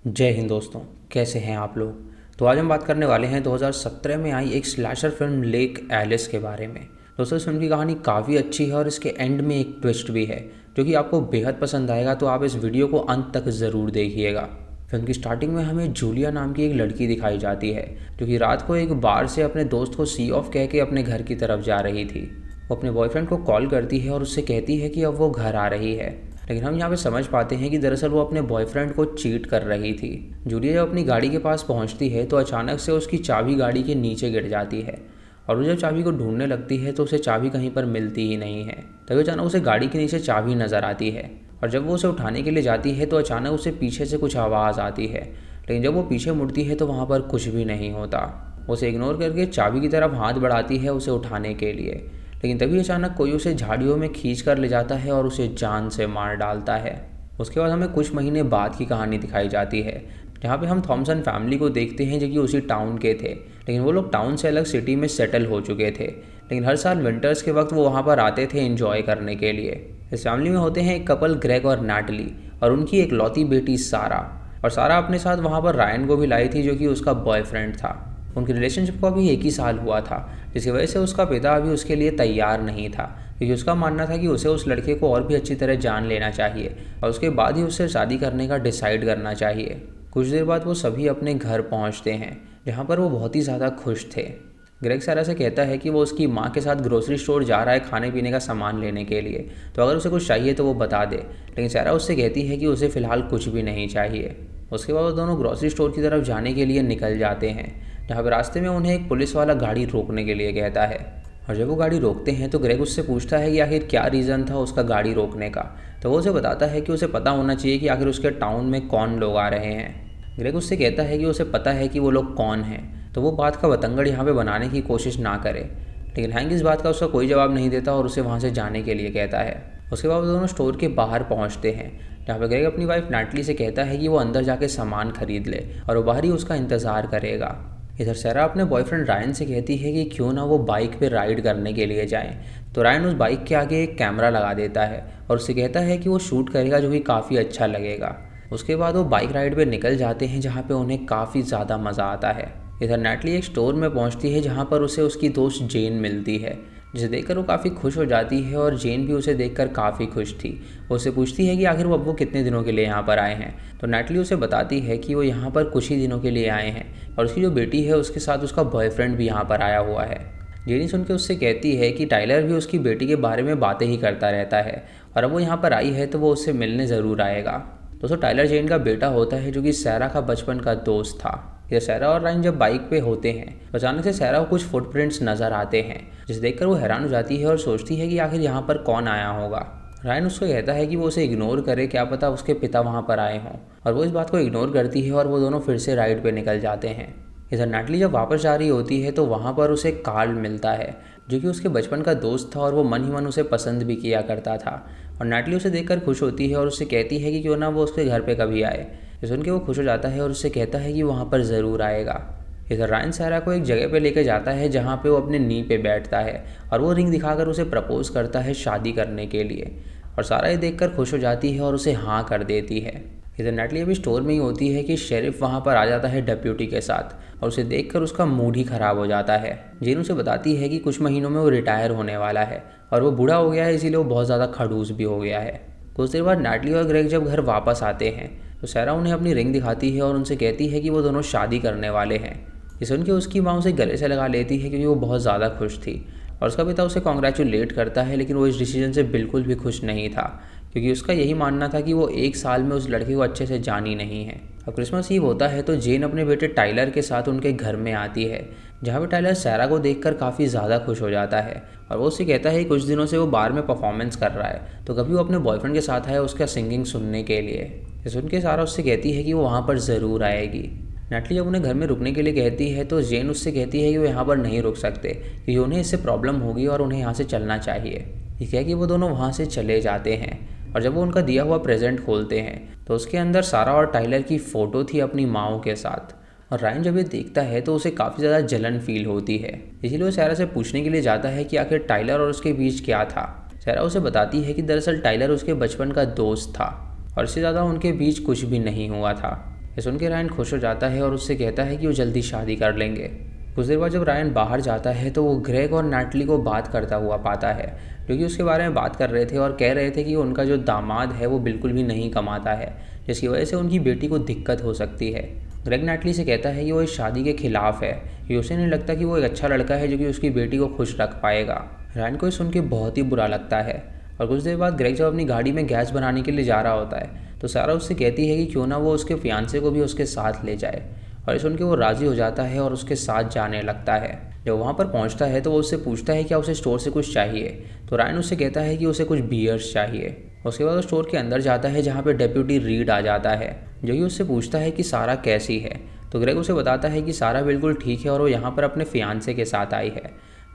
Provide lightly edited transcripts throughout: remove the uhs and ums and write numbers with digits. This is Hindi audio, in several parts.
जय हिंद दोस्तों। कैसे हैं आप लोग। तो आज हम बात करने वाले हैं 2017 में आई एक स्लैशर फिल्म लेक एलिस के बारे में। दोस्तों इस फिल्म की कहानी काफ़ी अच्छी है और इसके एंड में एक ट्विस्ट भी है जो कि आपको बेहद पसंद आएगा, तो आप इस वीडियो को अंत तक ज़रूर देखिएगा। फिल्म की स्टार्टिंग में हमें जूलिया नाम की एक लड़की दिखाई जाती है जो कि रात को एक बार से अपने दोस्त को सी ऑफ कह के अपने घर की तरफ जा रही थी। वो अपने बॉयफ्रेंड को कॉल करती है और उससे कहती है कि अब वो घर आ रही है, लेकिन हम यहाँ पे समझ पाते हैं कि दरअसल वो अपने बॉयफ्रेंड को चीट कर रही थी। जूलिया जब अपनी गाड़ी के पास पहुँचती है तो अचानक से उसकी चाबी गाड़ी के नीचे गिर जाती है और वो जब चाबी को ढूंढने लगती है तो उसे चाबी कहीं पर मिलती ही नहीं है। तभी अचानक उसे गाड़ी के नीचे चाबी नज़र आती है और जब वो उसे उठाने के लिए जाती है तो अचानक उसे पीछे से कुछ आवाज़ आती है, लेकिन जब वो पीछे मुड़ती है तो वहाँ पर कुछ भी नहीं होता। वो उसे इग्नोर करके चाबी की तरफ हाथ बढ़ाती है उसे उठाने के लिए, लेकिन तभी अचानक कोई उसे झाड़ियों में खींच कर ले जाता है और उसे जान से मार डालता है। उसके बाद हमें कुछ महीने बाद की कहानी दिखाई जाती है जहाँ पे हम थॉमसन फैमिली को देखते हैं जो कि उसी टाउन के थे, लेकिन वो लोग टाउन से अलग सिटी में सेटल हो चुके थे। लेकिन हर साल विंटर्स के वक्त वो वहाँ पर आते थे एंजॉय करने के लिए। इस फैमिली में होते हैं एक कपल ग्रेग और नैटली और उनकी एक लौती बेटी सारा। और सारा अपने साथ वहाँ पर रायन को भी लाई थी जो कि उसका बॉयफ्रेंड था। उनके रिलेशनशिप को अभी 1 ही साल हुआ था, जिसकी वजह से उसका पिता अभी उसके लिए तैयार नहीं था, क्योंकि उसका मानना था कि उसे उस लड़के को और भी अच्छी तरह जान लेना चाहिए और उसके बाद ही उससे शादी करने का डिसाइड करना चाहिए। कुछ देर बाद वो सभी अपने घर पहुंचते हैं जहां पर वो बहुत ही ज़्यादा खुश थे। ग्रेग सारा से कहता है कि वो उसकी माँ के साथ ग्रोसरी स्टोर जा रहा है खाने पीने का सामान लेने के लिए, तो अगर उसे कुछ चाहिए तो वो बता दे, लेकिन सारा उससे कहती है कि उसे फ़िलहाल कुछ भी नहीं चाहिए। उसके बाद वो दोनों ग्रोसरी स्टोर की तरफ जाने के लिए निकल जाते हैं, जहाँ पर रास्ते में उन्हें एक पुलिस वाला गाड़ी रोकने के लिए कहता है। और जब वो गाड़ी रोकते हैं तो ग्रेग उससे पूछता है कि आखिर क्या रीज़न था उसका गाड़ी रोकने का, तो वो उसे बताता है कि उसे पता होना चाहिए कि आखिर उसके टाउन में कौन लोग आ रहे हैं। ग्रेग उससे कहता है कि उसे पता है कि वो लोग कौन हैं, तो वो बात का बतंगड़ यहाँ पे बनाने की कोशिश ना करे, लेकिन हैंक इस बात का उसका कोई जवाब नहीं देता और उसे वहाँ से जाने के लिए कहता है। उसके बाद वो दोनों स्टोर के बाहर पहुँचते हैं जहाँ पे ग्रेग अपनी वाइफ नैटली से कहता है कि वो अंदर जाके सामान खरीद ले और वो बाहर ही उसका इंतज़ार करेगा। इधर सारा अपने बॉयफ्रेंड रायन से कहती है कि क्यों ना वो बाइक पे राइड करने के लिए जाएं, तो रायन उस बाइक के आगे एक कैमरा लगा देता है और उससे कहता है कि वो शूट करेगा जो कि काफ़ी अच्छा लगेगा। उसके बाद वो बाइक राइड पे निकल जाते हैं जहाँ पे उन्हें काफ़ी ज़्यादा मज़ा आता है। इधर नैटली एक स्टोर में पहुँचती है जहाँ पर उसे उसकी दोस्त जेन मिलती है, जिसे देखकर वो काफ़ी खुश हो जाती है और जेन भी उसे देखकर काफ़ी खुश थी। वो उससे पूछती है कि आखिर वो कितने दिनों के लिए यहाँ पर आए हैं, तो नैटली उसे बताती है कि वो यहाँ पर कुछ ही दिनों के लिए आए हैं और उसकी जो बेटी है उसके साथ उसका बॉयफ्रेंड भी यहाँ पर आया हुआ है। जेनी सुन के उससे कहती है कि टाइलर भी उसकी बेटी के बारे में बातें ही करता रहता है और अब वो यहाँ पर आई है तो वो उससे मिलने ज़रूर आएगा। दोस्तों टाइलर जेन का बेटा होता है जो कि सैरा का बचपन का दोस्त था। ये सैरा और रायन जब बाइक पे होते हैं तो अचानक से सैरा को कुछ फुटप्रिंट्स नज़र आते हैं, जिसे देखकर वो हैरान हो जाती है और सोचती है कि आखिर यहाँ पर कौन आया होगा। रायन उसको कहता है कि वो उसे इग्नोर करे, क्या पता उसके पिता वहाँ पर आए हों, और वो इस बात को इग्नोर करती है और वो दोनों फिर से राइड पे निकल जाते हैं। इधर नैटली जब वापस जा रही होती है तो वहाँ पर उसे कार्ल मिलता है जो कि उसके बचपन का दोस्त था और वो मन ही मन उसे पसंद भी किया करता था। और नैटली उसे देखकर खुश होती है और उससे कहती है कि क्यों ना वो उसके घर पे कभी आए। ये सुन के वो खुश हो जाता है और उससे कहता है कि वहाँ पर ज़रूर आएगा। इधर रायन सारा को एक जगह पे लेकर जाता है जहाँ पे वो अपने नी पे बैठता है और वो रिंग दिखाकर उसे प्रपोज करता है शादी करने के लिए, और सारा ये देखकर खुश हो जाती है और उसे हाँ कर देती है। इधर नैटली अभी स्टोर में ही होती है कि शेरिफ वहाँ पर आ जाता है डेप्यूटी के साथ और उसे देखकर उसका मूड ही ख़राब हो जाता है। जेन उसे बताती है कि कुछ महीनों में वो रिटायर होने वाला है और वो बूढ़ा हो गया है, इसीलिए वो बहुत ज़्यादा खड़ूस भी हो गया है। कुछ देर बाद नैटली और ग्रेग जब घर वापस आते हैं तो सारा उन्हें अपनी रिंग दिखाती है और उनसे कहती है कि वो दोनों शादी करने वाले हैं। ये सुन के उसकी माँ उसे गले से लगा लेती है क्योंकि वो बहुत ज़्यादा खुश थी, और उसका पिता उसे कॉन्ग्रेचुलेट करता है, लेकिन वो इस डिसीजन से बिल्कुल भी खुश नहीं था क्योंकि उसका यही मानना था कि वो 1 साल में उस लड़के को अच्छे से जानी नहीं है। अब क्रिसमस ईव होता है तो जेन अपने बेटे टाइलर के साथ उनके घर में आती है, जहाँ पे टाइलर सारा को देखकर काफ़ी ज़्यादा खुश हो जाता है और वो उससे कहता है कि कुछ दिनों से वो बार में परफॉर्मेंस कर रहा है, तो कभी वो अपने बॉयफ्रेंड के साथ आया उसका सिंगिंग सुनने के लिए। ये सुन के सारा उससे कहती है कि वो वहाँ पर ज़रूर आएगी। नैटली जब उन्हें घर में रुकने के लिए कहती है तो जेन उससे कहती है कि वो यहाँ पर नहीं रुक सकते क्योंकि उन्हें इससे प्रॉब्लम होगी और उन्हें यहाँ से चलना चाहिए। ये कह कि वो दोनों वहाँ से चले जाते हैं और जब वो उनका दिया हुआ प्रेजेंट खोलते हैं तो उसके अंदर सारा और टाइलर की फ़ोटो थी अपनी माओ के साथ। और रायन जब ये देखता है तो उसे काफ़ी ज़्यादा जलन फील होती है, इसीलिए वो सारा से पूछने के लिए जाता है कि आखिर टाइलर और उसके बीच क्या था। सारा उसे बताती है कि दरअसल टाइलर उसके बचपन का दोस्त था और इससे ज़्यादा उनके बीच कुछ भी नहीं हुआ था। ये सुन के रायन खुश हो जाता है और उससे कहता है कि वो जल्दी शादी कर लेंगे। कुछ देर बाद जब रायन बाहर जाता है तो वो ग्रेग और नैटली को बात करता हुआ पाता है, जो कि उसके बारे में बात कर रहे थे और कह रहे थे कि उनका जो दामाद है वो बिल्कुल भी नहीं कमाता है, जिसकी वजह से उनकी बेटी को दिक्कत हो सकती है। ग्रेग नैटली से कहता है कि वो इस शादी के खिलाफ है, कि उसे नहीं लगता कि वो एक अच्छा लड़का है जो कि उसकी बेटी को खुश रख पाएगा। रायन को ये सुन के बहुत ही बुरा लगता है। और कुछ देर बाद ग्रेग जब अपनी गाड़ी में गैस बनाने के लिए जा रहा होता है तो सारा उससे कहती है कि क्यों ना वो उसके फियांसे को भी उसके साथ ले जाए, और ये सुन के वो राज़ी हो जाता है और उसके साथ जाने लगता है। जब वहाँ पर पहुँचता है तो वो उससे पूछता है क्या उसे स्टोर से कुछ चाहिए, तो रायन उससे कहता है कि उसे कुछ बियर्स चाहिए। उसके बाद वो स्टोर के अंदर जाता है जहाँ पे डेप्यूटी रीड आ जाता है, जो कि उससे पूछता है कि सारा कैसी है। तो ग्रेग उसे बताता है कि सारा बिल्कुल ठीक है और वो यहाँ पर अपने फियांसे के साथ आई है।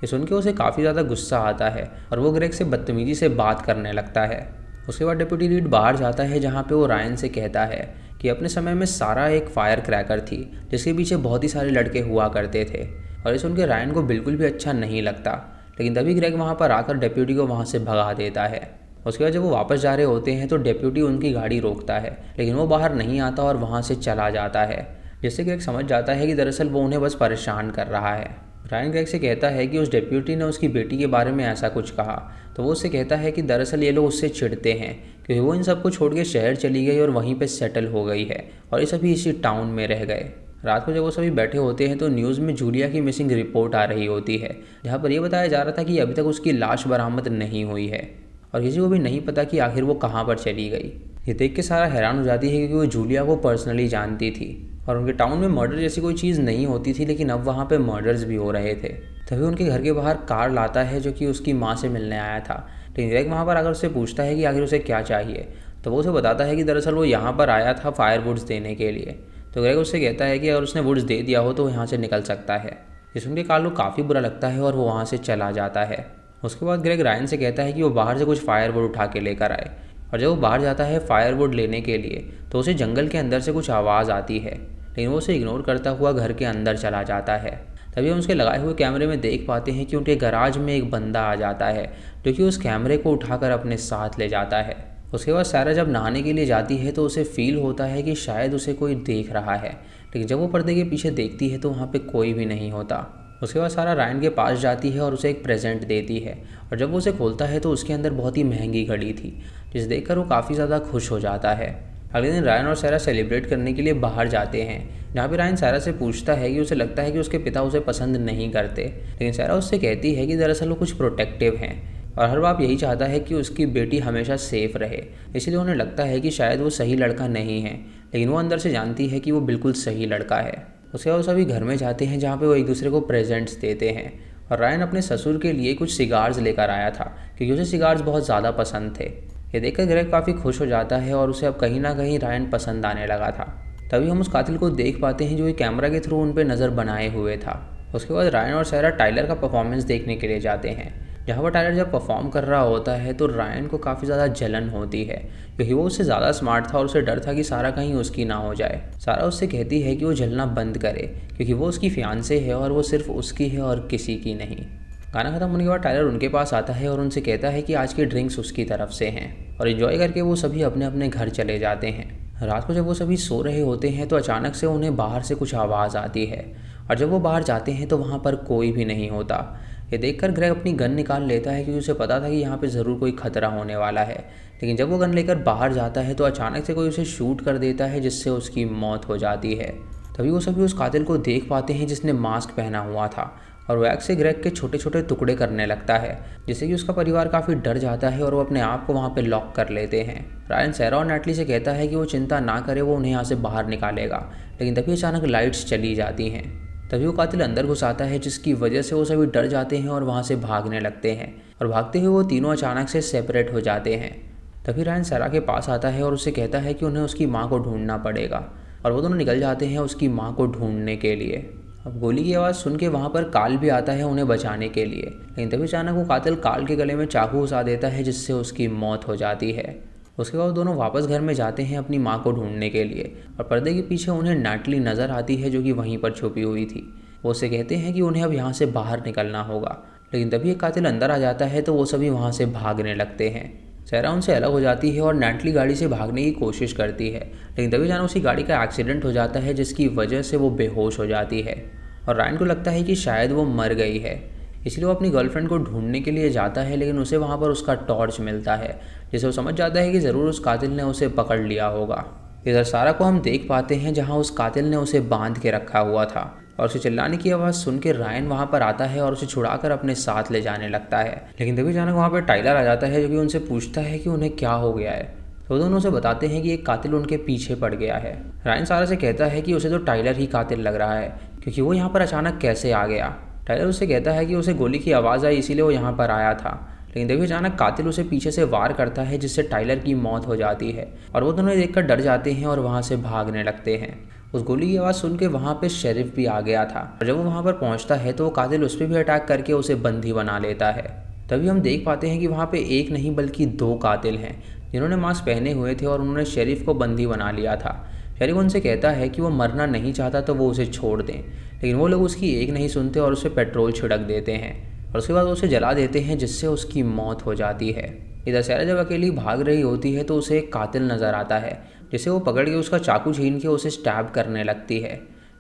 ये सुन के उसे काफ़ी ज़्यादा गुस्सा आता है और वो ग्रेग से बदतमीजी से बात करने लगता है। उसके बाद डेप्यूटी रीड बाहर जाता है जहाँ पे वो रायन से कहता है कि अपने समय में सारा एक फायर क्रैकर थी जिसके पीछे बहुत ही सारे लड़के हुआ करते थे, और ये सुन के रायन को बिल्कुल भी अच्छा नहीं लगता। लेकिन तभी ग्रेग वहाँ पर आकर डेप्यूटी को वहाँ से भगा देता है। उसके बाद जब वो वापस जा रहे होते हैं तो डेप्यूटी उनकी गाड़ी रोकता है, लेकिन वो बाहर नहीं आता और वहाँ से चला जाता है, जिससे ग्रेग समझ जाता है कि दरअसल वो उन्हें बस परेशान कर रहा है। रायन ग्रेग से कहता है कि उस डेप्यूटी ने उसकी बेटी के बारे में ऐसा कुछ कहा, तो वो उससे कहता है कि दरअसल ये लोग उससे चिढ़ते हैं क्योंकि वो इन सबको छोड़ के शहर चली गई और वहीं पे सेटल हो गई है और ये सभी इसी टाउन में रह गए। रात को जब वो सभी बैठे होते हैं तो न्यूज़ में जूलिया की मिसिंग रिपोर्ट आ रही होती है, जहाँ पर यह बताया जा रहा था कि अभी तक उसकी लाश बरामद नहीं हुई है और किसी को भी नहीं पता कि आखिर वो कहाँ पर चली गई। ये देख के सारा हैरान हो जाती है क्योंकि वो जूलिया को पर्सनली जानती थी और उनके टाउन में मर्डर जैसी कोई चीज़ नहीं होती थी, लेकिन अब वहाँ पे मर्डर्स भी हो रहे थे। तभी उनके घर के बाहर कार्ल आता है जो कि उसकी माँ से मिलने आया था, लेकिन ग्रेग वहाँ पर आकर उससे पूछता है कि आखिर उसे क्या चाहिए, तो वो उसे बताता है कि दरअसल वो यहाँ पर आया था फायरवुड्स देने के लिए। तो ग्रेग उससे कहता है कि अगर उसने वुड्स दे दिया हो तो वो यहाँ से निकल सकता है। ये सुन के कार्ल को काफ़ी बुरा लगता है और वो वहाँ से चला जाता है। उसके बाद ग्रेग रायन से कहता है कि वो बाहर से कुछ फायरवुड उठा के लेकर आए, और जब वो बाहर जाता है फायरवुड लेने के लिए तो उसे जंगल के अंदर से कुछ आवाज़ आती है, लेकिन वो उसे इग्नोर करता हुआ घर के अंदर चला जाता है। तभी हम उसके लगाए हुए कैमरे में देख पाते हैं कि उनके गराज में एक बंदा आ जाता है जो कि उस कैमरे को उठाकर अपने साथ ले जाता है। उसके बाद सारा जब नहाने के लिए जाती है तो उसे फील होता है कि शायद उसे कोई देख रहा है, लेकिन जब वो पर्दे के पीछे देखती है तो वहाँ पे कोई भी नहीं होता। उसके बाद सारा रायन के पास जाती है और उसे एक प्रेजेंट देती है, और जब वो उसे खोलता है तो उसके अंदर बहुत ही महंगी घड़ी थी, जिसे देखकर वो काफ़ी ज़्यादा खुश हो जाता है। अगले दिन रायन और सारा सेलिब्रेट करने के लिए बाहर जाते हैं, जहाँ पे रायन सारा से पूछता है कि उसे लगता है कि उसके पिता उसे पसंद नहीं करते, लेकिन सारा उससे कहती है कि दरअसल वो कुछ प्रोटेक्टिव हैं और हर बाप यही चाहता है कि उसकी बेटी हमेशा सेफ रहे, इसलिए उन्हें लगता है कि शायद वो सही लड़का नहीं है, लेकिन वो अंदर से जानती है कि वो बिल्कुल सही लड़का है। उसके बाद वो सभी घर में जाते हैं जहाँ पे वो एक दूसरे को प्रेजेंट्स देते हैं, और रायन अपने ससुर के लिए कुछ सिगार्स लेकर आया था क्योंकि उसे सिगार्स बहुत ज़्यादा पसंद थे। ये देखकर ग्रेग काफ़ी खुश हो जाता है और उसे अब कहीं ना कहीं रायन पसंद आने लगा था। तभी हम उस कातिल को देख पाते हैं जो एक कैमरा के थ्रू उन पर नज़र बनाए हुए था। उसके बाद रायन और सारा टाइलर का परफॉर्मेंस देखने के लिए जाते हैं, जहाँ पर टाइलर जब परफॉर्म कर रहा होता है तो रायन को काफ़ी ज़्यादा जलन होती है क्योंकि वो उससे ज़्यादा स्मार्ट था और उसे डर था कि सारा कहीं उसकी ना हो जाए। सारा उससे कहती है कि वो जलना बंद करे क्योंकि वो उसकी फियांसे है और वो सिर्फ उसकी है और किसी की नहीं। गाना खत्म होने के बाद टाइलर उनके पास आता है और उनसे कहता है कि आज की ड्रिंक्स उसकी तरफ से हैं, और एंजॉय करके वो सभी अपने अपने घर चले जाते हैं। रात को जब वो सभी सो रहे होते हैं तो अचानक से उन्हें बाहर से कुछ आवाज़ आती है, और जब वो बाहर जाते हैं तो वहाँ पर कोई भी नहीं होता। ये देखकर ग्रेग अपनी गन निकाल लेता है क्योंकि उसे पता था कि यहाँ पे ज़रूर कोई खतरा होने वाला है, लेकिन जब वो गन लेकर बाहर जाता है तो अचानक से कोई उसे शूट कर देता है जिससे उसकी मौत हो जाती है। तभी वो सभी उस कातिल को देख पाते हैं जिसने मास्क पहना हुआ था, और वैक्स से ग्रेग के छोटे छोटे टुकड़े करने लगता है, जिससे कि उसका परिवार काफ़ी डर जाता है और वो अपने आप को वहाँ पे लॉक कर लेते हैं। रायन सारा और नैटली से कहता है कि वो चिंता ना करे, वो उन्हें यहाँ से बाहर निकालेगा, लेकिन तभी अचानक लाइट्स चली जाती हैं। तभी वो कातिल अंदर घुस आता है जिसकी वजह से वो सभी डर जाते हैं और वहाँ से भागने लगते हैं, और भागते हुए वो तीनों अचानक से सेपरेट हो जाते हैं। तभी रायन सारा के पास आता है और उससे कहता है कि उन्हें उसकी माँ को ढूंढना पड़ेगा, और वो दोनों निकल जाते हैं उसकी माँ को ढूंढने के लिए। अब गोली की आवाज़ सुन के वहाँ पर कार्ल भी आता है उन्हें बचाने के लिए, लेकिन तभी अचानक वो कातिल कार्ल के गले में चाकू घुसा देता है जिससे उसकी मौत हो जाती है। उसके बाद दोनों वापस घर में जाते हैं अपनी माँ को ढूंढने के लिए, और पर्दे के पीछे उन्हें नैटली नज़र आती है जो कि वहीं पर छुपी हुई थी। वो उससे कहते हैं कि उन्हें अब यहाँ से बाहर निकलना होगा, लेकिन तभी एक कातिल अंदर आ जाता है तो वो सभी वहाँ से भागने लगते हैं। सहरा उनसे अलग हो जाती है और नैटली गाड़ी से भागने की कोशिश करती है, लेकिन तभी जाना उसी गाड़ी का एक्सीडेंट हो जाता है जिसकी वजह से वो बेहोश हो जाती है और रायन को लगता है कि शायद वो मर गई है। इसलिए वो अपनी गर्लफ्रेंड को ढूंढने के लिए जाता है, लेकिन उसे वहाँ पर उसका टॉर्च मिलता है जिसे वो समझ जाता है कि ज़रूर उस कातिल ने उसे पकड़ लिया होगा। इधर सारा को हम देख पाते हैं जहाँ उस कातिल ने उसे बांध के रखा हुआ था और उसे चिल्लाने की आवाज़ सुन के रायन वहाँ पर आता है और उसे छुड़ाकर अपने साथ ले जाने लगता है। लेकिन तभी अचानक वहाँ पर टाइलर आ जाता है जो कि उनसे पूछता है कि उन्हें क्या हो गया है। तो दोनों उसे बताते हैं कि एक कातिल उनके पीछे पड़ गया है। रायन सारा से कहता है कि उसे तो टाइलर ही कातिल लग रहा है क्योंकि वो यहाँ पर अचानक कैसे आ गया। टाइलर उससे कहता है कि उसे गोली की आवाज़ आई इसीलिए वो यहाँ पर आया था, लेकिन तभी अचानक कातिल उसे पीछे से वार करता है जिससे टाइलर की मौत हो जाती है और वो दोनों देखकर डर जाते हैं और वहाँ से भागने लगते हैं। उस गोली की आवाज़ सुन के वहाँ पे शेरिफ भी आ गया था और जब वो वहाँ पर पहुँचता है तो वो कातिल उस पर भी अटैक करके उसे बंदी बना लेता है। तभी हम देख पाते हैं कि वहाँ पे एक नहीं बल्कि 2 कातिल हैं जिन्होंने मास्क पहने हुए थे और उन्होंने शेरिफ को बंदी बना लिया था। शेरिफ उनसे कहता है कि वो मरना नहीं चाहता तो वो उसे छोड़ दें, लेकिन वो लोग उसकी एक नहीं सुनते और उसे पेट्रोल छिड़क देते हैं और उसके बाद उसे जला देते हैं जिससे उसकी मौत हो जाती है। इधर सहरा जब अकेली भाग रही होती है तो उसे एक कातिल नज़र आता है जिसे वो पकड़ के उसका चाकू छीन के उसे स्टैब करने लगती है,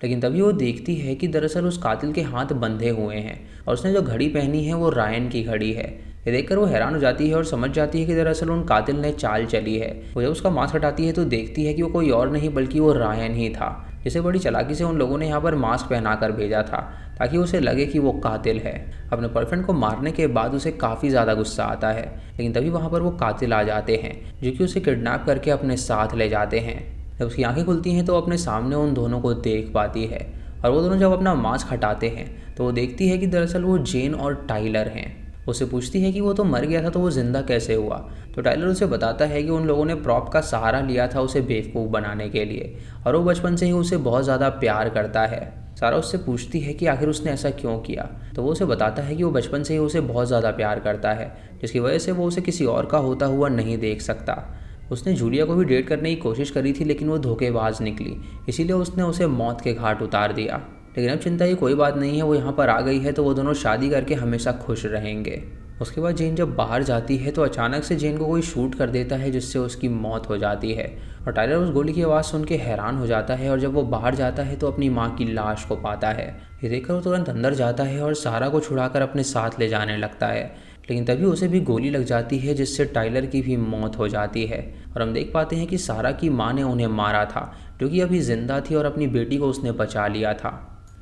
लेकिन तभी वो देखती है कि दरअसल उस कातिल के हाथ बंधे हुए हैं और उसने जो घड़ी पहनी है वो रायन की घड़ी है। ये देखकर वो हैरान हो जाती है और समझ जाती है कि दरअसल उन कातिल ने चाल चली है। वो जब उसका मास्क हटाती है तो देखती है कि वो कोई और नहीं बल्कि वो रायन ही था जिसे बड़ी चालाकी से उन लोगों ने यहाँ पर मास्क पहनाकर भेजा था ताकि उसे लगे कि वो कातिल है। अपने बॉयफ्रेंड को मारने के बाद उसे काफ़ी ज़्यादा गुस्सा आता है, लेकिन तभी वहाँ पर वो कातिल आ जाते हैं जो कि उसे किडनैप करके अपने साथ ले जाते हैं। जब उसकी आंखें खुलती हैं तो अपने सामने उन दोनों को देख पाती है और वो दोनों जब अपना मास्क हटाते हैं तो वो देखती है कि दरअसल वो जेन और टाइलर हैं। उससे पूछती है कि वो तो मर गया था तो वो ज़िंदा कैसे हुआ। तो टाइलर उसे बताता है कि उन लोगों ने प्रॉप का सहारा लिया था उसे बेवकूफ़ बनाने के लिए और वो बचपन से ही उसे बहुत ज़्यादा प्यार करता है। सारा उससे पूछती है कि आखिर उसने ऐसा क्यों किया, तो वो उसे बताता है कि वो बचपन से ही उसे बहुत ज़्यादा प्यार करता है जिसकी वजह से वो उसे किसी और का होता हुआ नहीं देख सकता। उसने जूलिया को भी डेट करने की कोशिश करी थी लेकिन वो धोखेबाज निकली, इसीलिए उसने उसे मौत के घाट उतार दिया। लेकिन अब चिंता की कोई बात नहीं है, वो यहाँ पर आ गई है तो वो दोनों शादी करके हमेशा खुश रहेंगे। उसके बाद जेन जब बाहर जाती है तो अचानक से जेन को कोई शूट कर देता है जिससे उसकी मौत हो जाती है और टाइलर उस गोली की आवाज़ सुन के हैरान हो जाता है और जब वो बाहर जाता है तो अपनी माँ की लाश को पाता है। ये देखकर वो तुरंत अंदर जाता है और सारा को छुड़ाकर अपने साथ ले जाने लगता है, लेकिन तभी उसे भी गोली लग जाती है जिससे टाइलर की भी मौत हो जाती है और हम देख पाते हैं कि सारा की माँ ने उन्हें मारा था जो कि अभी जिंदा थी और अपनी बेटी को उसने बचा लिया था।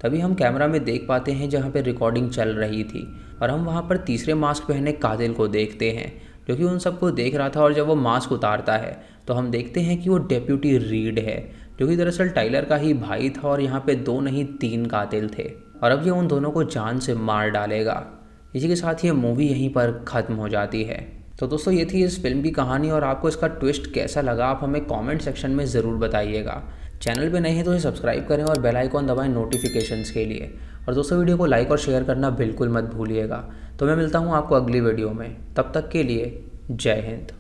तभी हम कैमरा में देख पाते हैं जहाँ पे रिकॉर्डिंग चल रही थी और हम वहाँ पर तीसरे मास्क पहने कातिल को देखते हैं जो कि उन सबको देख रहा था और जब वो मास्क उतारता है तो हम देखते हैं कि वो डेप्यूटी रीड है जो कि दरअसल टाइलर का ही भाई था और यहाँ पे 2 नहीं 3 कातिल थे और अब ये उन दोनों को जान से मार डालेगा। इसी के साथ ये मूवी यहीं पर ख़त्म हो जाती है। तो दोस्तों ये थी इस फिल्म की कहानी और आपको इसका ट्विस्ट कैसा लगा आप हमें कमेंट सेक्शन में ज़रूर बताइएगा। चैनल पे नए हैं तो इसे सब्सक्राइब करें और बेल आइकॉन दबाएं नोटिफिकेशंस के लिए और दोस्तों वीडियो को लाइक और शेयर करना बिल्कुल मत भूलिएगा। तो मैं मिलता हूँ आपको अगली वीडियो में, तब तक के लिए जय हिंद।